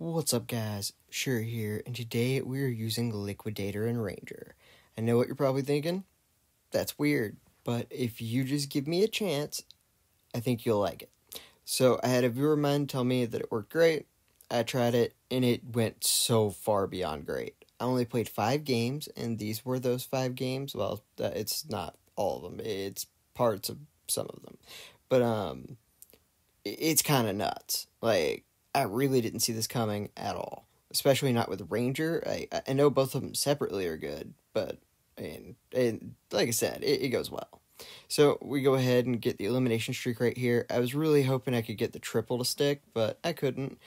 What's up guys, Sure here, and today we are using Liquidator and Ranger. I know what you're probably thinking, that's weird, but if you just give me a chance, I think you'll like it. So I had a viewer of mine tell me that it worked great, I tried it, and it went so far beyond great. I only played 5 games, and these were those 5 games. Well, it's not all of them, it's parts of some of them. But, it's kind of nuts. Like, I really didn't see this coming at all. Especially not with Ranger. I know both of them separately are good, but and like I said, it goes well. So we go ahead and get the elimination streak right here. I was really hoping I could get the triple to stick, but I couldn't.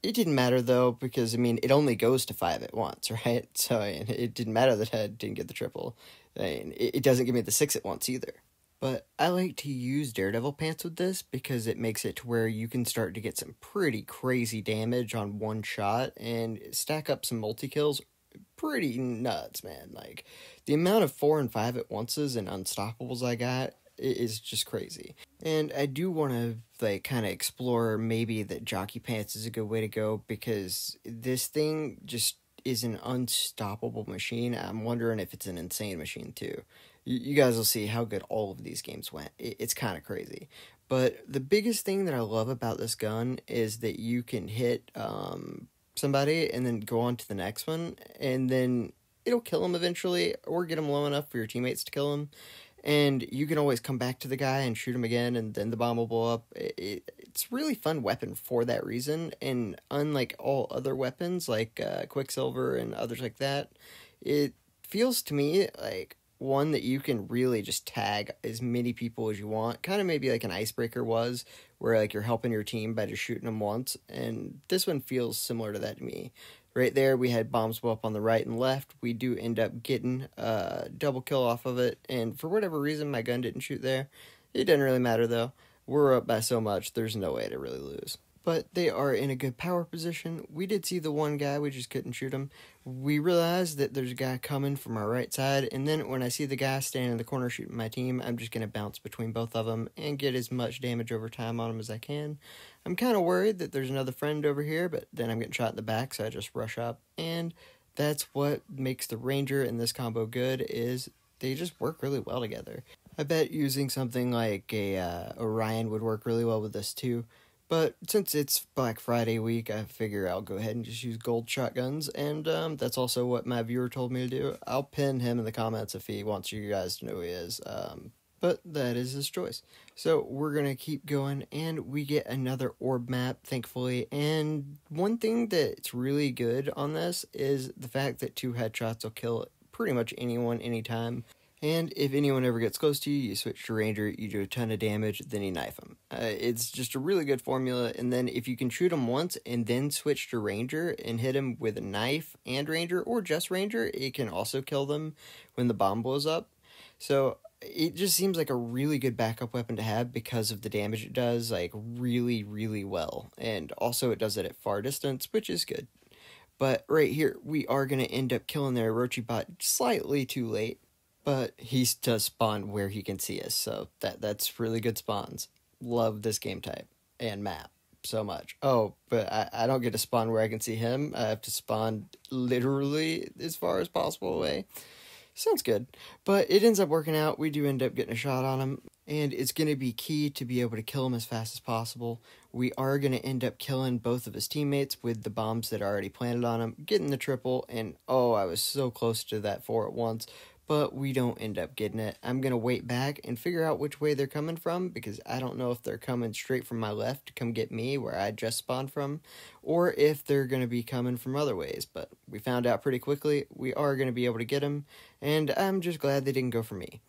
It didn't matter though, because it only goes to 5 at once, right? So it didn't matter that I didn't get the triple. It doesn't give me the 6 at once either. But I like to use Daredevil Pants with this because it makes it to where you can start to get some pretty crazy damage on one shot and stack up some multi-kills. Pretty nuts, man. Like, the amount of 4 and 5 at onces and unstoppables I got is just crazy. And I do want to, kind of explore maybe that Jockey Pants is a good way to go, because this thing just is an unstoppable machine. I'm wondering if it's an insane machine too. You guys will see how good all of these games went. It's kind of crazy. But the biggest thing that I love about this gun is that you can hit somebody and then go on to the next one, and then it'll kill them eventually, or get them low enough for your teammates to kill them. And you can always come back to the guy and shoot him again, and then the bomb will blow up. It's a really fun weapon for that reason, and unlike all other weapons, like Quicksilver and others like that, it feels to me like one that you can really just tag as many people as you want. Kind of maybe like an Icebreaker was, where like you're helping your team by just shooting them once, and this one feels similar to that to me. Right there, we had bombs blow up on the right and left. We do end up getting a double kill off of it, and for whatever reason, my gun didn't shoot there. It didn't really matter, though. We're up by so much, there's no way to really lose. But they are in a good power position. We did see the one guy, we just couldn't shoot him. We realized that there's a guy coming from our right side, and then when I see the guy standing in the corner shooting my team, I'm just going to bounce between both of them and get as much damage over time on him as I can. I'm kind of worried that there's another friend over here, but then I'm getting shot in the back, so I just rush up, and that's what makes the Ranger and this combo good, is they just work really well together. I bet using something like a Orion would work really well with this too. But since it's Black Friday week, I figure I'll go ahead and just use gold shotguns, and that's also what my viewer told me to do. I'll pin him in the comments if he wants you guys to know who he is, but that is his choice. So we're going to keep going, and we get another orb map, thankfully, and one thing that's really good on this is the fact that 2 headshots will kill pretty much anyone, anytime. And if anyone ever gets close to you, you switch to Ranger, you do a ton of damage, then you knife them. It's just a really good formula, and then if you can shoot them once and then switch to Ranger and hit them with a knife and Ranger, or just Ranger, it can also kill them when the bomb blows up. So it just seems like a really good backup weapon to have because of the damage it does, like, really, really well. And also it does it at far distance, which is good. But right here, we are going to end up killing their Orochi bot slightly too late. But he does spawn where he can see us, so that's really good spawns. Love this game type and map so much. Oh, but I don't get to spawn where I can see him. I have to spawn literally as far as possible away. Sounds good. But it ends up working out. We do end up getting a shot on him, and it's going to be key to be able to kill him as fast as possible. We are going to end up killing both of his teammates with the bombs that are already planted on him, getting the triple, and oh, I was so close to that 4 at once. But we don't end up getting it. I'm going to wait back and figure out which way they're coming from, because I don't know if they're coming straight from my left to come get me where I just spawned from, or if they're going to be coming from other ways. But we found out pretty quickly we are going to be able to get them, and I'm just glad they didn't go for me.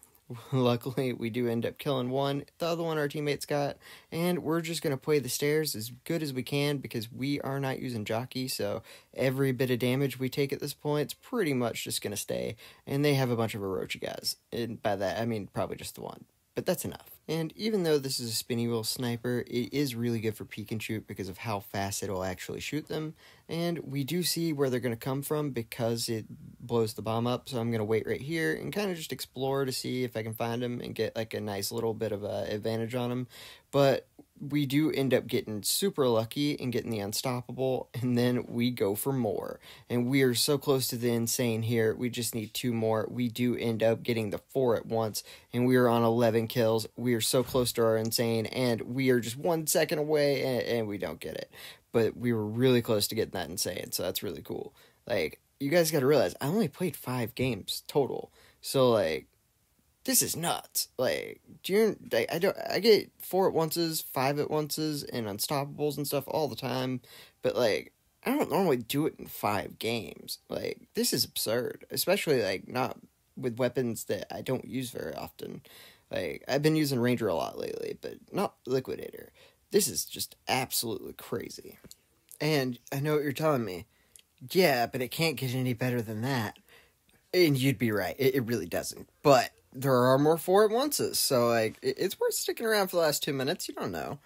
Luckily, we do end up killing one, the other one our teammates got, and we're just going to play the stairs as good as we can because we are not using jockey, so every bit of damage we take at this point is pretty much just going to stay, and they have a bunch of Orochi guys, and by that I mean probably just the one, but that's enough. And even though this is a spinny wheel sniper, it is really good for peek and shoot because of how fast it'll actually shoot them. And we do see where they're going to come from because it blows the bomb up. So I'm going to wait right here and kind of just explore to see if I can find them and get like a nice little bit of advantage on them. But we do end up getting super lucky and getting the unstoppable, and then we go for more. And we are so close to the insane here. We just need 2 more. We do end up getting the 4 at once, and we are on 11 kills. We are so close to our insane, and we are just 1 second away, and we don't get it. But we were really close to getting that insane, so that's really cool. Like, you guys got to realize, I only played 5 games total. So, like, this is nuts. Like, I get 4 at onces, 5 at onces, and unstoppables and stuff all the time, but like, I don't normally do it in 5 games. Like, this is absurd, especially like not with weapons that I don't use very often. Like, I've been using Ranger a lot lately, but not Liquidator. This is just absolutely crazy. And I know what you're telling me. Yeah, but it can't get any better than that. And you'd be right. It really doesn't. But there are more 4 at onces, so like it's worth sticking around for the last 2 minutes. You don't know.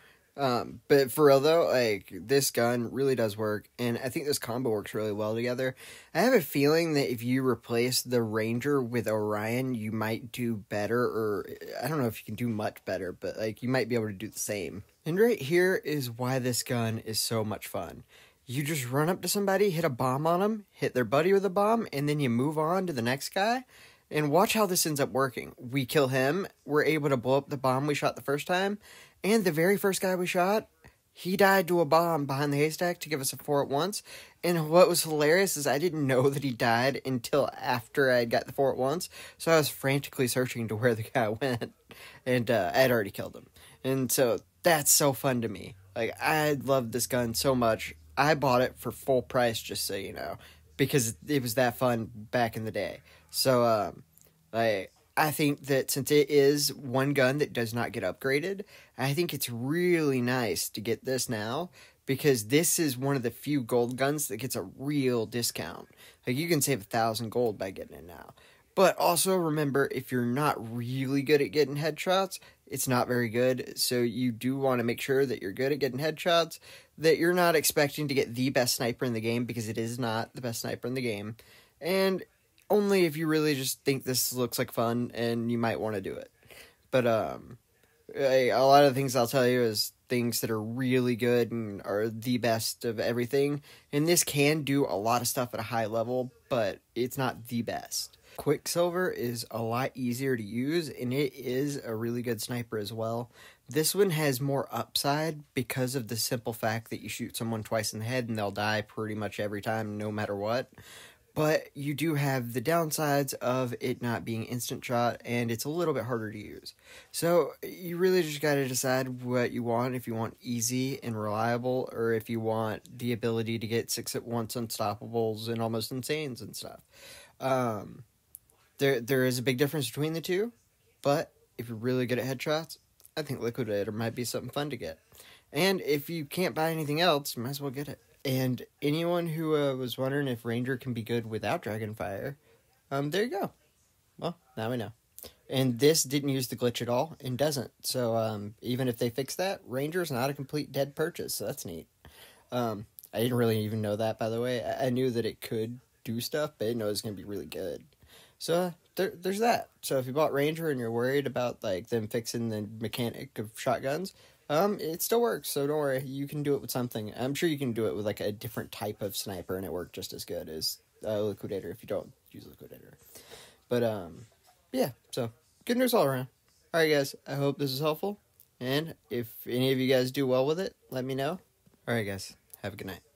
But for real though, like, this gun really does work, and I think this combo works really well together. I have a feeling that if you replace the Ranger with Orion, you might do better, or I don't know if you can do much better, but like, you might be able to do the same. And right here is why this gun is so much fun. You just run up to somebody, hit a bomb on them, hit their buddy with a bomb, and then you move on to the next guy. And watch how this ends up working. We kill him, we're able to blow up the bomb we shot the first time, and the very first guy we shot, he died to a bomb behind the haystack to give us a 4 at once. And what was hilarious is I didn't know that he died until after I got the 4 at once, so I was frantically searching to where the guy went, and I had already killed him. And so that's so fun to me. Like, I love this gun so much. I bought it for full price, just so you know, because it was that fun back in the day. So, I think that since it is one gun that does not get upgraded, I think it's really nice to get this now, because this is one of the few gold guns that gets a real discount. Like, you can save 1,000 gold by getting it now. But also remember, if you're not really good at getting headshots, it's not very good. So you do want to make sure that you're good at getting headshots, that you're not expecting to get the best sniper in the game, because it is not the best sniper in the game. And only if you really just think this looks like fun and you might want to do it. But a lot of the things I'll tell you is things that are really good and are the best of everything. And this can do a lot of stuff at a high level, but it's not the best. Quicksilver is a lot easier to use, and it is a really good sniper as well. This one has more upside because of the simple fact that you shoot someone twice in the head and they'll die pretty much every time, no matter what. But you do have the downsides of it not being instant shot, and it's a little bit harder to use. So you really just got to decide what you want, if you want easy and reliable, or if you want the ability to get 6 at once unstoppables and almost insanes and stuff. There is a big difference between the two, but if you're really good at headshots, I think Liquidator might be something fun to get. And if you can't buy anything else, you might as well get it. And anyone who was wondering if Ranger can be good without Dragonfire, there you go. Well, now we know. And this didn't use the glitch at all, and doesn't. So even if they fix that, Ranger's not a complete dead purchase, so that's neat. I didn't really even know that, by the way. I knew that it could do stuff, but I didn't know it was going to be really good. So there's that. So if you bought Ranger and you're worried about like them fixing the mechanic of shotguns, it still works, so don't worry. You can do it with something. I'm sure you can do it with like a different type of sniper, and it worked just as good as Liquidator if you don't use Liquidator. But yeah. So good news all around. All right, guys. I hope this is helpful, and if any of you guys do well with it, let me know. All right, guys. Have a good night.